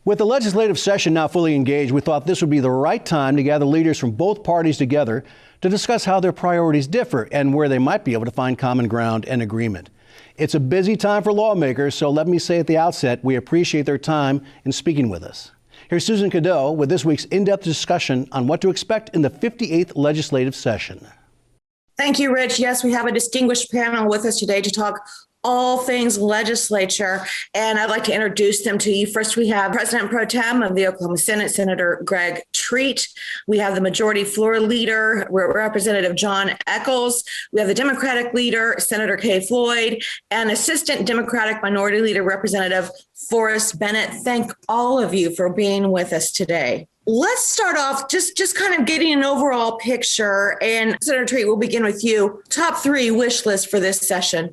With the legislative session now fully engaged, we thought this would be the right time to gather leaders from both parties together to discuss how their priorities differ and where they might be able to find common ground and agreement. It's a busy time for lawmakers, so let me say at the outset, we appreciate their time in speaking with us. Here's Susan Cadot with this week's in-depth discussion on what to expect in the 58th legislative session. Thank you, Rich. Yes, we have a distinguished panel with us today to talk all things legislature, and I'd like to introduce them to you. First, we have President Pro Tem of the Oklahoma Senate, Senator Greg Treat. We have the Majority Floor Leader, Representative John Echols. We have the Democratic Leader, Senator Kay Floyd, and Assistant Democratic Minority Leader, Representative Forrest Bennett. Thank all of you for being with us today. Let's start off just kind of getting an overall picture. And Senator Treat, we'll begin with you. Top 3 wish list for this session.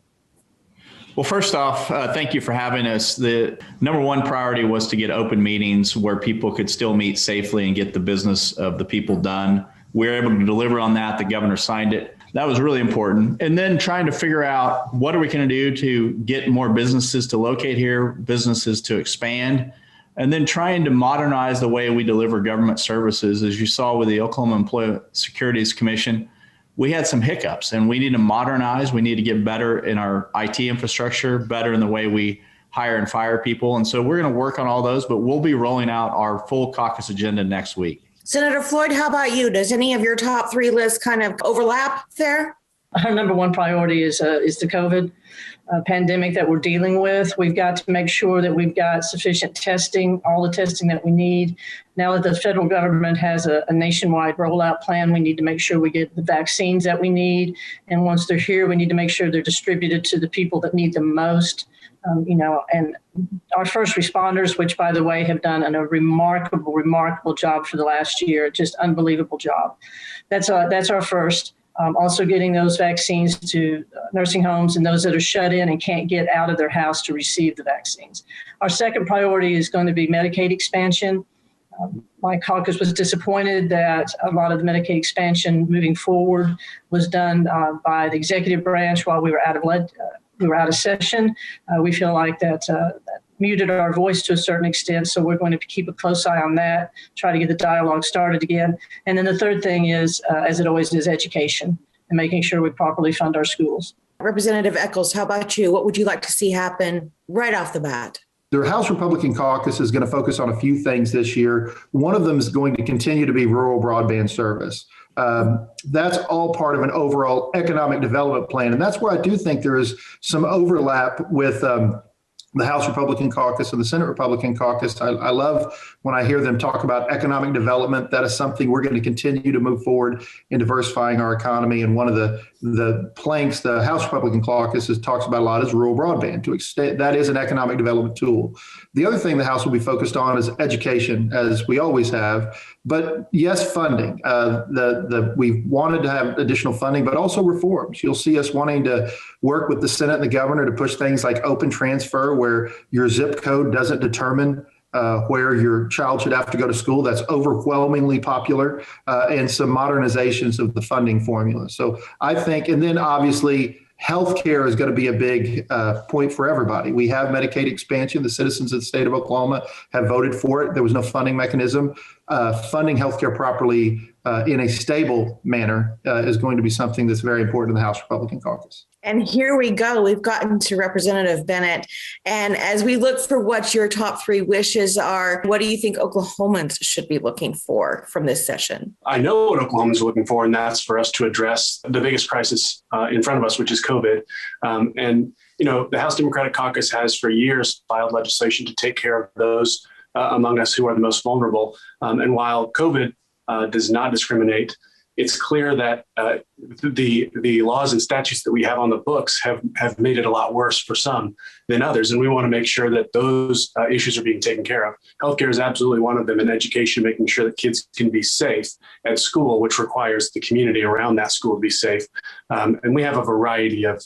Well, first off, thank you for having us. The number one priority was to get open meetings where people could still meet safely and get the business of the people done. We were able to deliver on that. The governor signed it. That was really important. And then trying to figure out what are we going to do to get more businesses to locate here, businesses to expand, and then trying to modernize the way we deliver government services. As you saw with the Oklahoma Employment Securities Commission, we had some hiccups and we need to modernize. We need to get better in our IT infrastructure, better in the way we hire and fire people. And so we're going to work on all those, but we'll be rolling out our full caucus agenda next week. Senator Floyd, how about you? Does any of your top 3 lists kind of overlap there? Our number one priority is the COVID pandemic that we're dealing with. We've got to make sure that we've got sufficient testing, all the testing that we need. Now that the federal government has a nationwide rollout plan, we need to make sure we get the vaccines that we need. And once they're here, we need to make sure they're distributed to the people that need them most. And our first responders, which, by the way, have done a remarkable job for the last year, just unbelievable job. That's our first. Also getting those vaccines to nursing homes and those that are shut in and can't get out of their house to receive the vaccines. Our second priority is going to be Medicaid expansion. My caucus was disappointed that a lot of the Medicaid expansion moving forward was done by the executive branch while we were out of session. We feel like that muted our voice to a certain extent, so we're going to keep a close eye on that, try to get the dialogue started again. And then the third thing is, as it always is, education and making sure we properly fund our schools. Representative Echols, how about you? What would you like to see happen right off the bat? The House Republican Caucus is going to focus on a few things this year. One of them is going to continue to be rural broadband service. That's all part of an overall economic development plan. And that's where I do think there is some overlap with the House Republican Caucus and the Senate Republican Caucus. I love when I hear them talk about economic development. That is something we're going to continue to move forward in diversifying our economy. And one of the planks the House Republican Caucus talks about a lot is rural broadband. To extend, that is an economic development tool. The other thing the House will be focused on is education, as we always have. But yes, funding. We wanted to have additional funding, but also reforms. You'll see us wanting to work with the Senate and the governor to push things like open transfer, where your zip code doesn't determine where your child should have to go to school. That's overwhelmingly popular, and some modernizations of the funding formula. So I think, and then obviously, healthcare is going to be a big point for everybody. We have Medicaid expansion. The citizens of the state of Oklahoma have voted for it. There was no funding mechanism. Funding healthcare properly in a stable manner is going to be something that's very important in the House Republican Caucus. And here we go. We've gotten to Representative Bennett. And as we look for what your top 3 wishes are, what do you think Oklahomans should be looking for from this session? I know what Oklahomans are looking for, and that's for us to address the biggest crisis in front of us, which is COVID. The House Democratic Caucus has for years filed legislation to take care of those among us who are the most vulnerable. And while COVID does not discriminate, it's clear that the laws and statutes that we have on the books have made it a lot worse for some than others. And we want to make sure that those issues are being taken care of. Healthcare is absolutely one of them, and education, making sure that kids can be safe at school, which requires the community around that school to be safe. And we have a variety of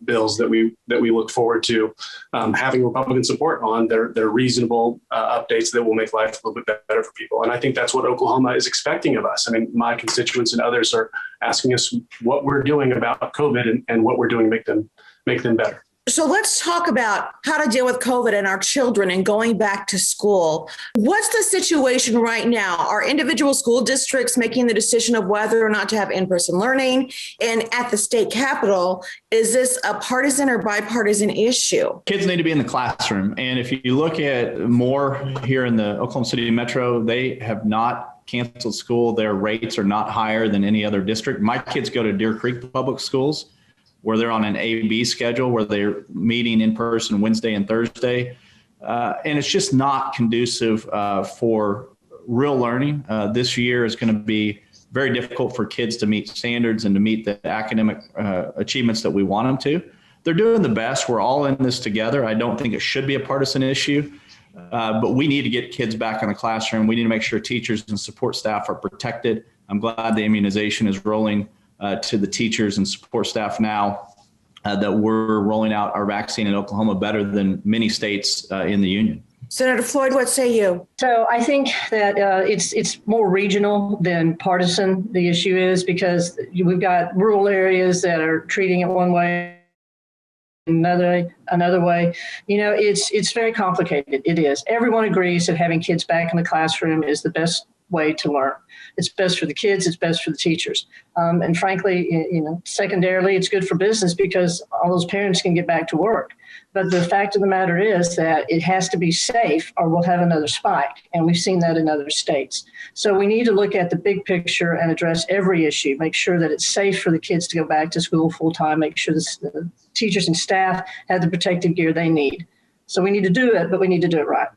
bills that we look forward to having Republican support on. They're reasonable updates that will make life a little bit better for people. And I think that's what Oklahoma is expecting of us. I mean, my constituents and others are asking us what we're doing about COVID and what we're doing to make them better. So let's talk about how to deal with COVID and our children and going back to school. What's the situation right now? Are individual school districts making the decision of whether or not to have in-person learning? And at the state capitol, is this a partisan or bipartisan issue? Kids need to be in the classroom. And if you look at more here in the Oklahoma City metro, they have not canceled school. Their rates are not higher than any other district. My kids go to Deer Creek Public Schools, where they're on an A-B schedule, where they're meeting in person Wednesday and Thursday. And it's just not conducive for real learning. This year is going to be very difficult for kids to meet standards and to meet the academic achievements that we want them to. They're doing the best. We're all in this together. I don't think it should be a partisan issue, but we need to get kids back in the classroom. We need to make sure teachers and support staff are protected. I'm glad the immunization is rolling to the teachers and support staff now, that we're rolling out our vaccine in Oklahoma better than many states in the union. Senator Floyd, what say you? So I think that it's more regional than partisan, the issue is, because we've got rural areas that are treating it one way, another way. It's very complicated. It is. Everyone agrees that having kids back in the classroom is the best way to learn. It's best for the kids. It's best for the teachers. And frankly, secondarily, it's good for business because all those parents can get back to work. But the fact of the matter is that it has to be safe or we'll have another spike. And we've seen that in other states. So we need to look at the big picture and address every issue, make sure that it's safe for the kids to go back to school full time, make sure the teachers and staff have the protective gear they need. So we need to do it, but we need to do it right.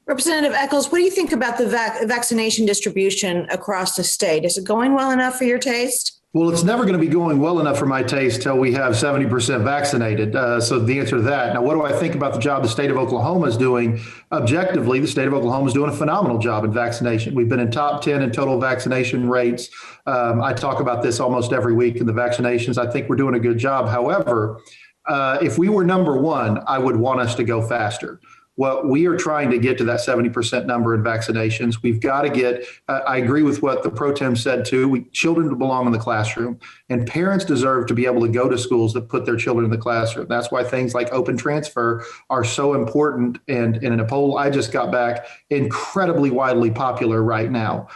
Representative Echols, what do you think about the vaccination distribution across the state? Is it going well enough for your taste? Well, it's never going to be going well enough for my taste till we have 70% vaccinated. So the answer to that. Now, what do I think about the job the state of Oklahoma is doing? Objectively, the state of Oklahoma is doing a phenomenal job in vaccination. We've been in top 10 in total vaccination rates. I talk about this almost every week in the vaccinations. I think we're doing a good job. However, if we were number one, I would want us to go faster. What we are trying to get to that 70% number in vaccinations. We've got to get, I agree with what the pro tem said too, children belong in the classroom, and parents deserve to be able to go to schools that put their children in the classroom. That's why things like open transfer are so important. And in a poll I just got back, incredibly widely popular right now.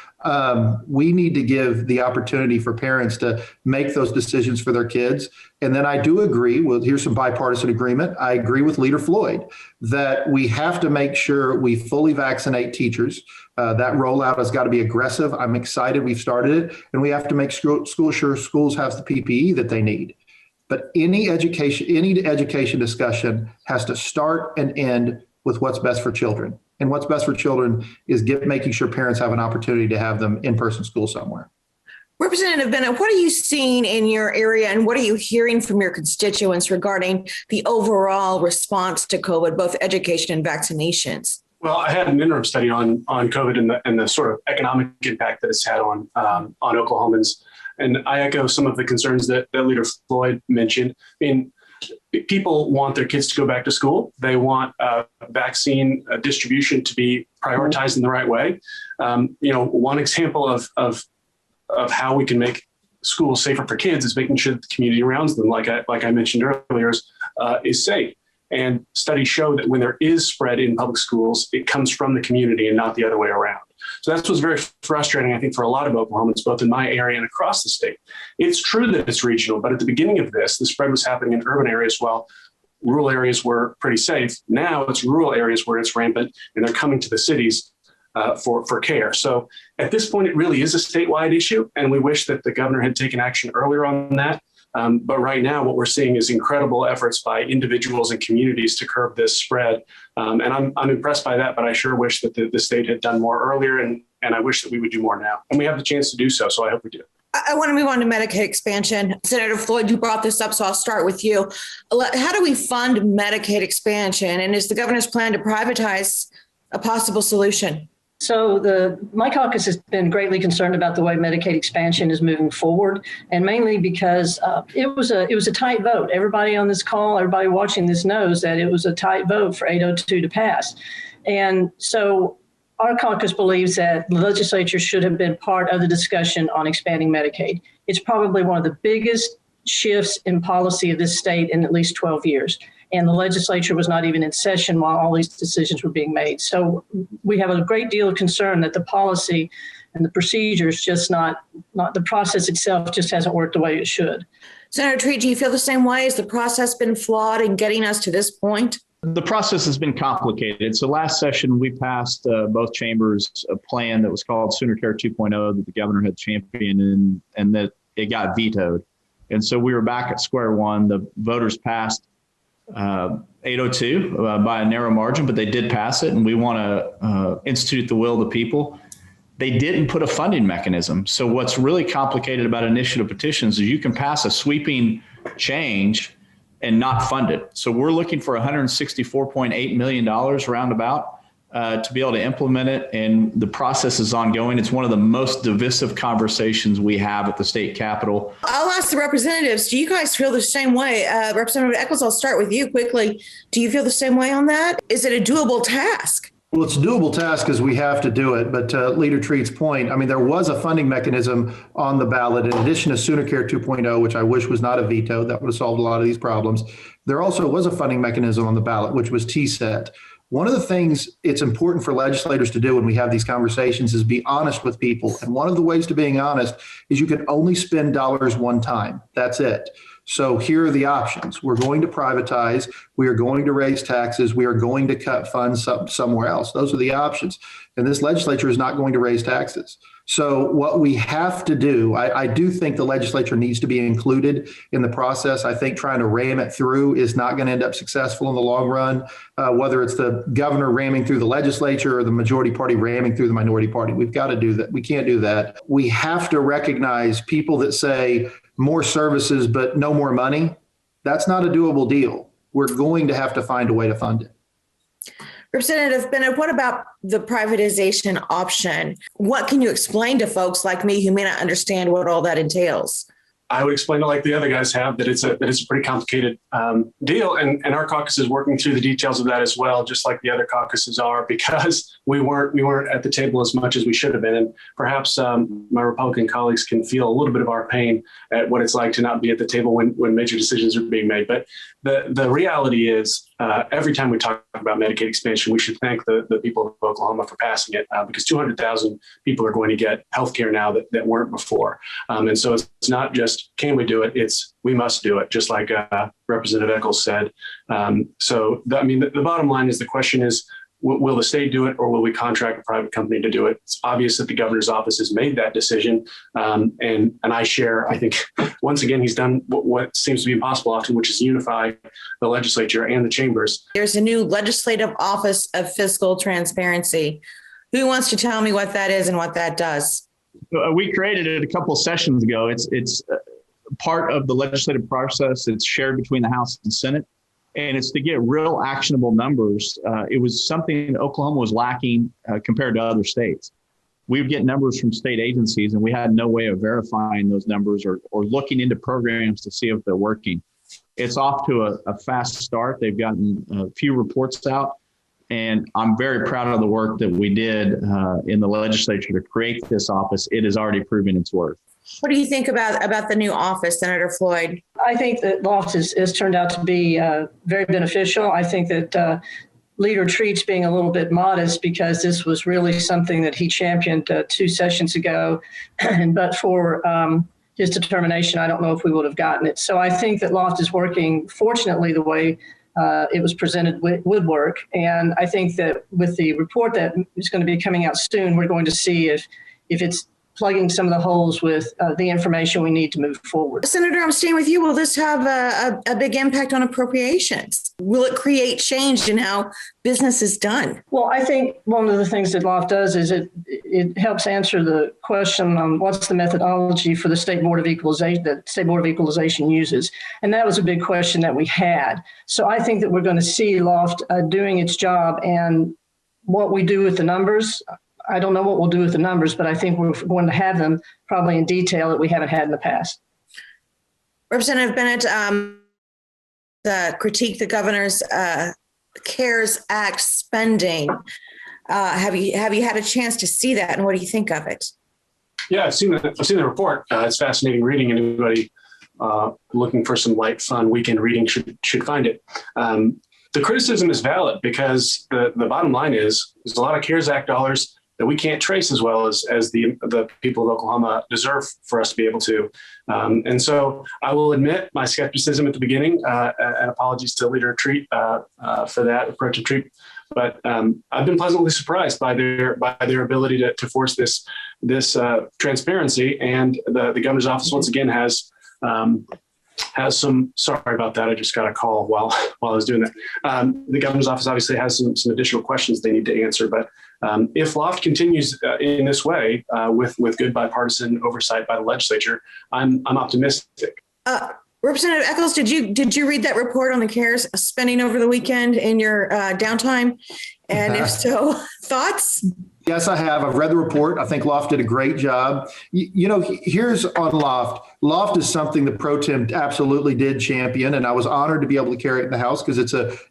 We need to give the opportunity for parents to make those decisions for their kids. And then I do agree with, here's some bipartisan agreement. I agree with Leader Floyd that we have to make sure we fully vaccinate teachers. That rollout has got to be aggressive. I'm excited we've started it, and we have to make sure schools have the PPE that they need. But any education discussion has to start and end with what's best for children. And what's best for children is making sure parents have an opportunity to have them in-person school somewhere. Representative Bennett, what are you seeing in your area and what are you hearing from your constituents regarding the overall response to COVID, both education and vaccinations? Well, I had an interim study on COVID and the sort of economic impact that it's had on Oklahomans. And I echo some of the concerns that Leader Floyd mentioned. I mean, people want their kids to go back to school. They want vaccine distribution to be prioritized in the right way. One example of how we can make schools safer for kids is making sure that the community around them, like I mentioned earlier, is safe. And studies show that when there is spread in public schools, it comes from the community and not the other way around. So that's what's very frustrating, I think, for a lot of Oklahomans, both in my area and across the state. It's true that it's regional, but at the beginning of this, the spread was happening in urban areas while rural areas were pretty safe. Now it's rural areas where it's rampant, and they're coming to the cities for care. So at this point, it really is a statewide issue, and we wish that the governor had taken action earlier on that. But right now, what we're seeing is incredible efforts by individuals and communities to curb this spread. And I'm impressed by that, but I sure wish that the state had done more earlier, and I wish that we would do more now. And we have the chance to do so, so I hope we do. I want to move on to Medicaid expansion. Senator Floyd, you brought this up, so I'll start with you. How do we fund Medicaid expansion? And is the governor's plan to privatize a possible solution? So my caucus has been greatly concerned about the way Medicaid expansion is moving forward, and mainly because it was a tight vote. Everybody on this call, everybody watching this knows that it was a tight vote for 802 to pass. And so our caucus believes that the legislature should have been part of the discussion on expanding Medicaid. It's probably one of the biggest shifts in policy of this state in at least 12 years. and the legislature was not even in session while all these decisions were being made. So we have a great deal of concern that the policy and the procedures just not the process itself just hasn't worked the way it should. Senator Treat, do you feel the same way? Has the process been flawed in getting us to this point? The process has been complicated. So last session, we passed both chambers a plan that was called Sooner Care 2.0 that the governor had championed and that it got vetoed. And so we were back at square one. The voters passed 802 by a narrow margin, but they did pass it. And we want to institute the will of the people. They didn't put a funding mechanism. So what's really complicated about initiative petitions is you can pass a sweeping change and not fund it. So we're looking for $164.8 million roundabout to be able to implement it. And the process is ongoing. It's one of the most divisive conversations we have at the state capitol. I'll ask the representatives, do you guys feel the same way? Representative Echols, I'll start with you quickly. Do you feel the same way on that? Is it a doable task? Well, it's a doable task because we have to do it. But to Leader Treat's point, I mean, there was a funding mechanism on the ballot in addition to Sooner Care 2.0, which I wish was not a veto. That would have solved a lot of these problems. There also was a funding mechanism on the ballot, which was TSET. One of the things it's important for legislators to do when we have these conversations is be honest with people. And one of the ways to being honest is you can only spend dollars one time. That's it. So here are the options. We're going to privatize. We are going to raise taxes. We are going to cut funds somewhere else. Those are the options. And this legislature is not going to raise taxes. So what we have to do, I do think the legislature needs to be included in the process. I think trying to ram it through is not going to end up successful in the long run, whether it's the governor ramming through the legislature or the majority party ramming through the minority party. We've got to do that. We can't do that. We have to recognize people that say more services, but no more money. That's not a doable deal. We're going to have to find a way to fund it. Representative Bennett, what about the privatization option? What can you explain to folks like me who may not understand what all that entails? I would explain it like the other guys have, that it's a pretty complicated deal. And our caucus is working through the details of that as well, just like the other caucuses are, because we weren't at the table as much as we should have been. And perhaps my Republican colleagues can feel a little bit of our pain at what it's like to not be at the table when major decisions are being made. But the reality is, every time we talk about Medicaid expansion, we should thank the people of Oklahoma for passing it, because 200,000 people are going to get health care now that weren't before. And so it's not just, can we do it? It's, we must do it, just like Representative Echols said. The bottom line is, the question is, will the state do it, or will we contract a private company to do it? It's obvious that the governor's office has made that decision. And I share, I think, once again, he's done what seems to be impossible often, which is unify the legislature and the chambers. There's a new Legislative Office of Fiscal Transparency. Who wants to tell me what that is and what that does? We created it a couple of sessions ago. It's part of the legislative process. It's shared between the House and Senate. And it's to get real actionable numbers. It was something Oklahoma was lacking compared to other states. We would get numbers from state agencies, and we had no way of verifying those numbers or looking into programs to see if they're working. It's off to a fast start. They've gotten a few reports out, and I'm very proud of the work that we did in the legislature to create this office. It has already proven its worth. What do you think about the new office, Senator Floyd? I think that Loft has turned out to be very beneficial. I think that Leader Treat's being a little bit modest, because this was really something that he championed 2 sessions ago. But for his determination, I don't know if we would have gotten it. So I think that Loft is working, fortunately, the way it was presented would work. And I think that with the report that is going to be coming out soon, we're going to see if it's plugging some of the holes with the information we need to move forward. Senator, I'm staying with you. Will this have a big impact on appropriations? Will it create change in how business is done? Well, I think one of the things that Loft does is it helps answer the question on what's the methodology for the State Board of Equalization that State Board of Equalization uses. And that was a big question that we had. So I think that we're going to see Loft doing its job, and what we do with the numbers, I don't know what we'll do with the numbers, but I think we're going to have them probably in detail that we haven't had in the past. Representative Bennett, critique the governor's CARES Act spending. Have you had a chance to see that, and what do you think of it? Yeah, I've seen the report. It's fascinating reading. Anybody looking for some light, fun weekend reading should find it. The criticism is valid because the bottom line is there's a lot of CARES Act dollars that we can't trace as well as the people of Oklahoma deserve for us to be able to. And so I will admit my skepticism at the beginning, and apologies to Leader Treat for that approach to treat. But I've been pleasantly surprised by their ability to force this transparency. And the governor's office once again has some. Sorry about that. I just got a call while I was doing that. The governor's office obviously has some additional questions they need to answer. But if Loft continues in this way with good bipartisan oversight by the legislature, I'm optimistic. Representative Echols, did you read that report on the CARES spending over the weekend in your downtime? And if so, thoughts? Yes, I have. I've read the report. I think Loft did a great job. Here's on Loft. Loft is something the Pro Tem absolutely did champion, and I was honored to be able to carry it in the House because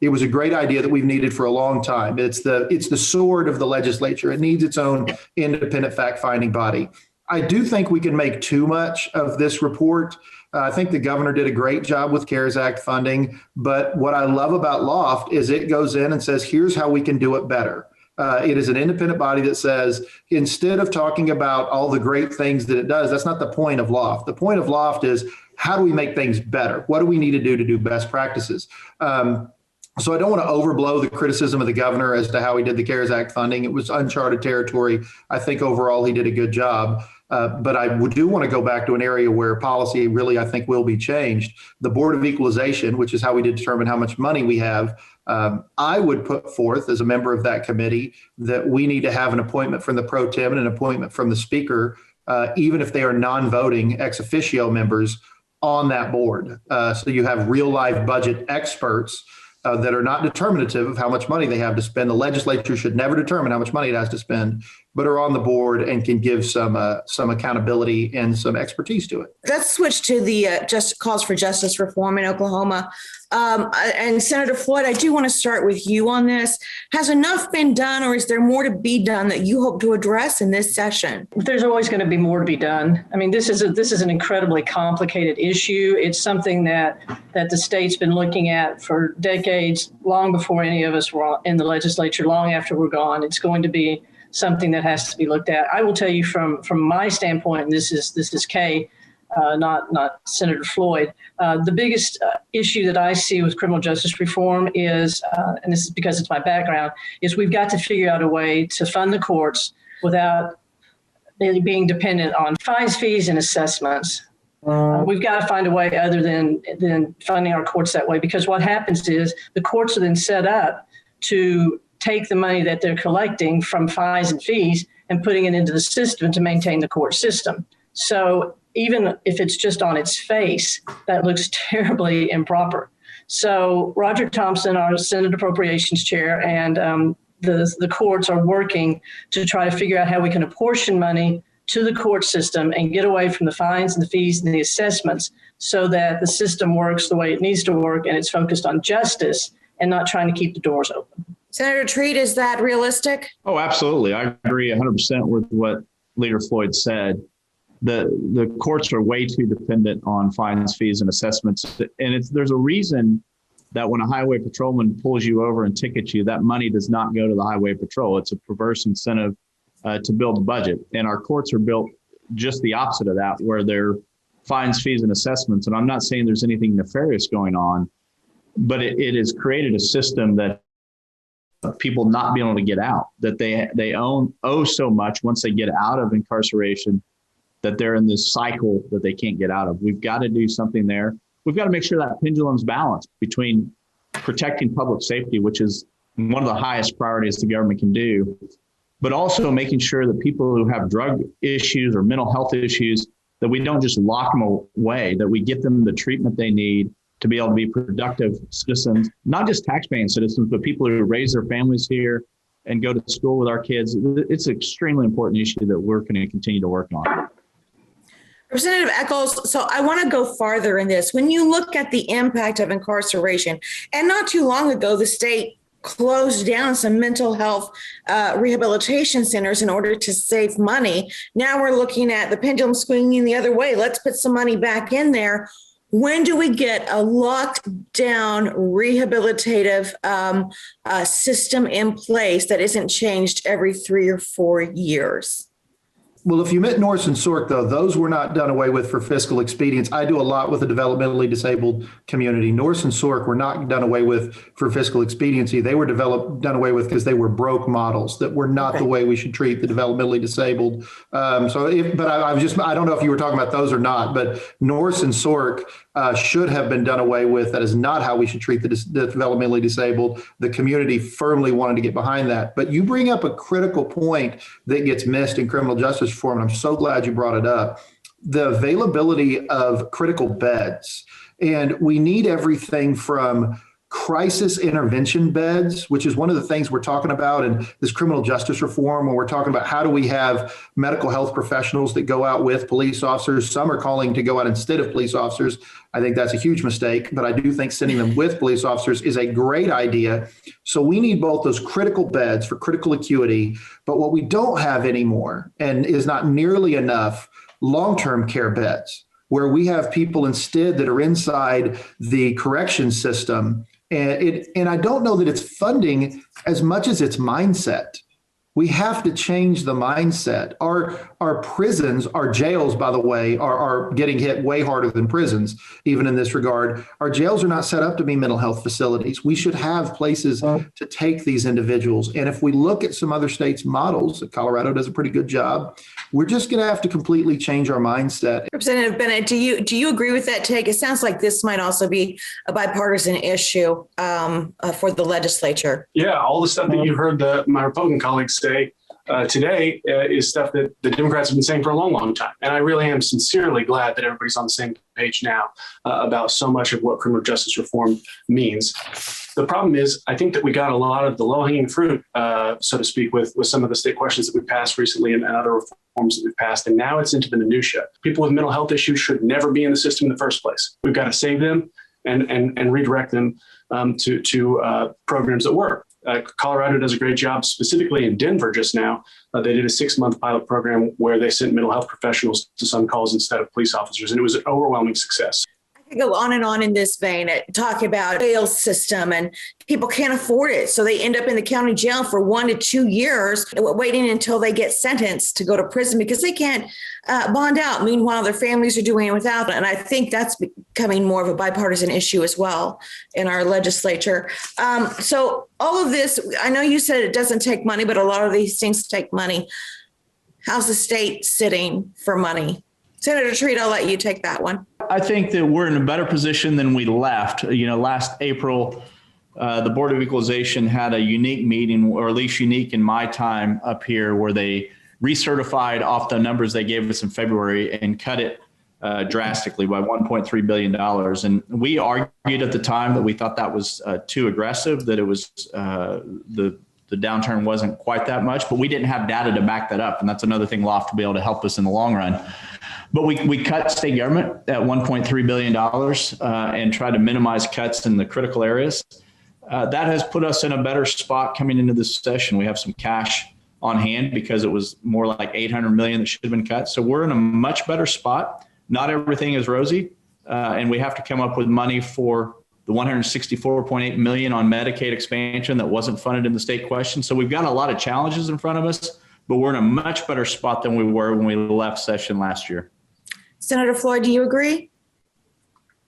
it was a great idea that we've needed for a long time. It's the sword of the legislature. It needs its own independent fact-finding body. I do think we can make too much of this report. I think the governor did a great job with CARES Act funding, but what I love about Loft is it goes in and says, here's how we can do it better. It is an independent body that says, instead of talking about all the great things that it does, that's not the point of Loft. The point of Loft is, how do we make things better? What do we need to do best practices? So I don't want to overblow the criticism of the governor as to how he did the CARES Act funding. It was uncharted territory. I think overall he did a good job. But I do want to go back to an area where policy really, I think, will be changed. The Board of Equalization, which is how we determine how much money we have. I would put forth as a member of that committee that we need to have an appointment from the Pro Tem and an appointment from the Speaker, even if they are non-voting ex officio members on that board. So you have real life budget experts that are not determinative of how much money they have to spend. The legislature should never determine how much money it has to spend, but are on the board and can give some accountability and some expertise to it. Let's switch to the calls for justice reform in Oklahoma. And Senator Floyd, I do want to start with you on this. Has enough been done, or is there more to be done that you hope to address in this session? There's always going to be more to be done. I mean, this is an incredibly complicated issue. It's something that the state's been looking at for decades, long before any of us were in the legislature, long after we're gone. It's going to be something that has to be looked at. I will tell you from my standpoint, and this is Kay, not Senator Floyd. The biggest issue that I see with criminal justice reform is, and this is because it's my background, is we've got to figure out a way to fund the courts without really being dependent on fines, fees, and assessments. We've got to find a way other than funding our courts that way, because what happens is the courts are then set up to take the money that they're collecting from fines and fees and putting it into the system to maintain the court system. So even if it's just on its face, that looks terribly improper. So Roger Thompson, our Senate Appropriations Chair, and the courts are working to try to figure out how we can apportion money to the court system and get away from the fines and the fees and the assessments so that the system works the way it needs to work and it's focused on justice and not trying to keep the doors open. Senator Treat, is that realistic? Oh, absolutely. I agree 100% with what Leader Floyd said. The courts are way too dependent on fines, fees, and assessments. And there's a reason that when a highway patrolman pulls you over and tickets you, that money does not go to the highway patrol. It's a perverse incentive to build the budget. And our courts are built just the opposite of that, where they're fines, fees, and assessments. And I'm not saying there's anything nefarious going on, but it has created a system that people not being able to get out, that they owe so much once they get out of incarceration, that they're in this cycle that they can't get out of. We've got to do something there. We've got to make sure that pendulum's balanced between protecting public safety, which is one of the highest priorities the government can do, but also making sure that people who have drug issues or mental health issues, that we don't just lock them away, that we get them the treatment they need to be able to be productive citizens, not just taxpaying citizens, but people who raise their families here and go to school with our kids. It's an extremely important issue that we're going to continue to work on. Representative Echols, so I want to go farther in this. When you look at the impact of incarceration, and not too long ago, the state closed down some mental health rehabilitation centers in order to save money. Now we're looking at the pendulum swinging the other way. Let's put some money back in there. When do we get a lockdown rehabilitative system in place that isn't changed every 3 or 4 years? Well, if you meant Norris and Sork, though, those were not done away with for fiscal expedience. I do a lot with the developmentally disabled community. Norris and Sork were not done away with for fiscal expediency. They were done away with because they were broke models that were not the way we should treat the developmentally disabled. I don't know if you were talking about those or not, but Norris and Sork should have been done away with. That is not how we should treat the developmentally disabled. The community firmly wanted to get behind that. But you bring up a critical point that gets missed in criminal justice reform, and I'm so glad you brought it up. The availability of critical beds. And we need everything from crisis intervention beds, which is one of the things we're talking about in this criminal justice reform, when we're talking about how do we have medical health professionals that go out with police officers. Some are calling to go out instead of police officers. I think that's a huge mistake, but I do think sending them with police officers is a great idea. So we need both those critical beds for critical acuity, but what we don't have anymore, and is not nearly enough, long-term care beds, where we have people instead that are inside the correction system. And I don't know that it's funding as much as it's mindset. We have to change the mindset. Our prisons, our jails, by the way, are getting hit way harder than prisons, even in this regard. Our jails are not set up to be mental health facilities. We should have places to take these individuals. And if we look at some other states' models, Colorado does a pretty good job, we're just going to have to completely change our mindset. Representative Bennett, do you agree with that take? It sounds like this might also be a bipartisan issue for the legislature. Yeah, all the stuff that you heard my Republican colleagues say today is stuff that the Democrats have been saying for a long, long time. And I really am sincerely glad that everybody's on the same page now about so much of what criminal justice reform means. The problem is, I think that we got a lot of the low-hanging fruit, so to speak, with some of the state questions that we passed recently and other reforms that we've passed. And now it's into the minutia. People with mental health issues should never be in the system in the first place. We've got to save them and redirect them to programs that work. Colorado does a great job, specifically in Denver just now. They did a 6-month pilot program where they sent mental health professionals to some calls instead of police officers, and it was an overwhelming success. I could go on in this vein, talk about bail system, and people can't afford it. So they end up in the county jail for 1 to 2 years, waiting until they get sentenced to go to prison because they can't bond out. Meanwhile, their families are doing it without. And I think that's becoming more of a bipartisan issue as well in our legislature. So all of this, I know you said it doesn't take money, but a lot of these things take money. How's the state sitting for money? Senator Treat, I'll let you take that one. I think that we're in a better position than we left. Last April, the Board of Equalization had a unique meeting, or at least unique in my time up here, where they recertified off the numbers they gave us in February and cut it drastically by $1.3 billion. And we argued at the time that we thought that was too aggressive, that it was the downturn wasn't quite that much, but we didn't have data to back that up. And that's another thing we'll have to be able to help us in the long run. But we cut state government at $1.3 billion and tried to minimize cuts in the critical areas. That has put us in a better spot coming into this session. We have some cash on hand because it was more like $800 million that should have been cut. So we're in a much better spot. Not everything is rosy, and we have to come up with money for the $164.8 million on Medicaid expansion that wasn't funded in the state question. So we've got a lot of challenges in front of us, but we're in a much better spot than we were when we left session last year. Senator Floyd, do you agree?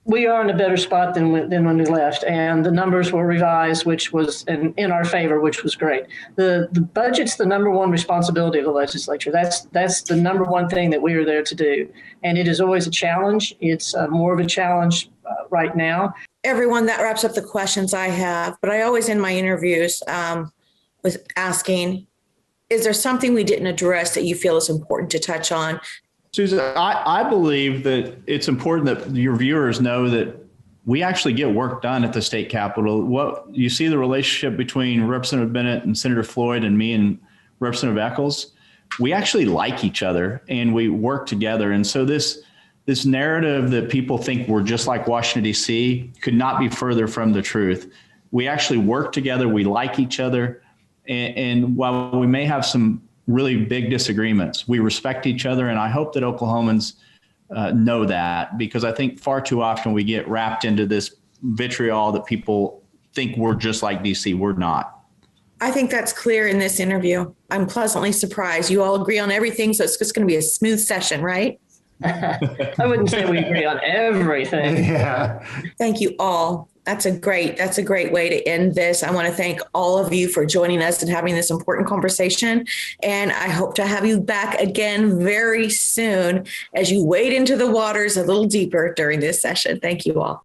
We are in a better spot than when we left, and the numbers were revised, which was in our favor, which was great. The budget's the number one responsibility of the legislature. That's the number one thing that we are there to do, and it is always a challenge. It's more of a challenge right now. Everyone, that wraps up the questions I have, but I always end my interviews with asking, is there something we didn't address that you feel is important to touch on? Susan, I believe that it's important that your viewers know that we actually get work done at the state capitol. What you see the relationship between Representative Bennett and Senator Floyd and me and Representative Eccles, we actually like each other and we work together. And so this narrative that people think we're just like Washington, D.C. could not be further from the truth. We actually work together. We like each other. And while we may have some really big disagreements, we respect each other. And I hope that Oklahomans know that, because I think far too often we get wrapped into this vitriol that people think we're just like DC. We're not. I think that's clear in this interview. I'm pleasantly surprised. You all agree on everything, so it's just going to be a smooth session, right? I wouldn't say we agree on everything. Yeah. Thank you all. That's a great way to end this. I want to thank all of you for joining us and having this important conversation. And I hope to have you back again very soon as you wade into the waters a little deeper during this session. Thank you all.